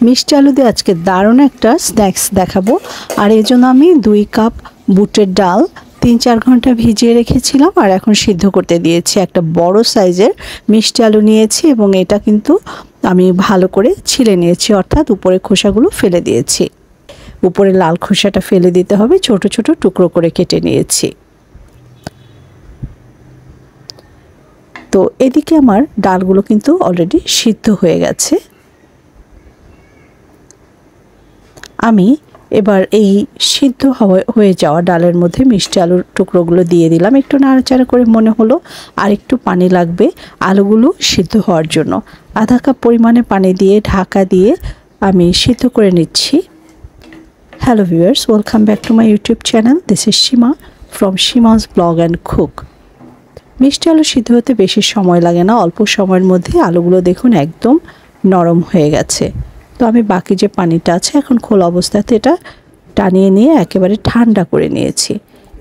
মিষ্টি আলু দিয়ে আজকে দারুণ একটা স্ন্যাক্স দেখাবো। আর এই জন্য আমি 2 কাপ বুটের ডাল 3-4 ঘন্টা ভিজিয়ে রেখেছিলাম আর এখন সিদ্ধ করতে দিয়েছি। একটা বড় সাইজের মিষ্টি আলু নিয়েছি এবং এটা কিন্তু আমি ভালো করে ছিলে নিয়েছি, অর্থাৎ উপরে খোসাগুলো ফেলে দিয়েছি। উপরে লাল খোসাটা ফেলে দিতে হবে, ছোট ছোট টুকরো করে কেটে নিয়েছি। তো এদিকে আমার ডালগুলো কিন্তু অলরেডি সিদ্ধ হয়ে গেছে। আমি এবার এই সিদ্ধ হয়ে যাওয়া ডালের মধ্যে মিষ্টি আলুর টুকরোগুলো দিয়ে দিলাম। একটু নাড়াচাড়া করে মনে হলো আর একটু পানি লাগবে আলুগুলো সিদ্ধ হওয়ার জন্য। আধা কাপ পরিমাণে পানি দিয়ে ঢাকা দিয়ে আমি সিদ্ধ করে নিচ্ছি। Hello viewers, welcome back to my YouTube channel. This is Seema from Seema's blog and cook. মিষ্টি আলু সিদ্ধ হতে বেশি সময় লাগে না, অল্প সময়ের মধ্যে আলুগুলো দেখুন একদম নরম হয়ে গেছে। তো আমি বাকি যে পানিটা আছে এখন খোলা অবস্থাতে এটা টানিয়ে নিয়ে একেবারে ঠান্ডা করে নিয়েছি।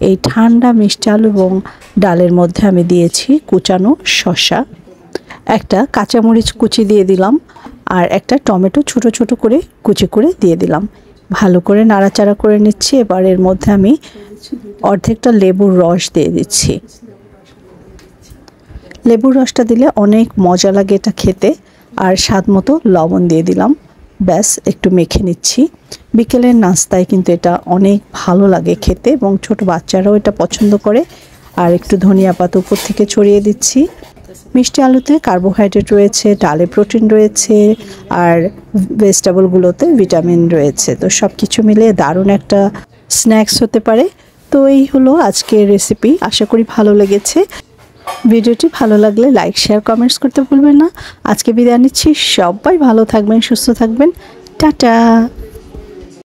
এই ঠান্ডা মিষ্টি আলু এবং ডালের মধ্যে আমি দিয়েছি কুচানো শসা, একটা কাঁচামরিচ কুচি দিয়ে দিলাম আর একটা টমেটো ছোট ছোট করে কুচি করে দিয়ে দিলাম। ভালো করে নাড়াচাড়া করে নিচ্ছি। এবার এর মধ্যে আমি অর্ধেকটা লেবুর রস দিয়ে দিচ্ছি। লেবুর রসটা দিলে অনেক মজা লাগে এটা খেতে। আর স্বাদ মতো লবণ দিয়ে দিলাম। ব্যাস একটু মেখে নিচ্ছি। বিকেলের নাস্তায় কিন্তু এটা অনেক ভালো লাগে খেতে এবং ছোট বাচ্চারাও এটা পছন্দ করে। আর একটু ধনিয়া পাতা উপর থেকে ছড়িয়ে দিচ্ছি। মিষ্টি আলুতে কার্বোহাইড্রেট রয়েছে, ডালে প্রোটিন রয়েছে আর ভেজিটেবলগুলোতে ভিটামিন রয়েছে। তো সব কিছু মিলিয়ে দারুণ একটা স্ন্যাক্স হতে পারে। তো এই হলো আজকের রেসিপি। আশা করি ভালো লেগেছে। ভিডিওটি ভালো লাগলে লাইক, শেয়ার, কমেন্টস করতে ভুলবেন না। আজকে বিদায় নিচ্ছি। সবাই ভালো থাকবেন, সুস্থ থাকবেন। টাটা।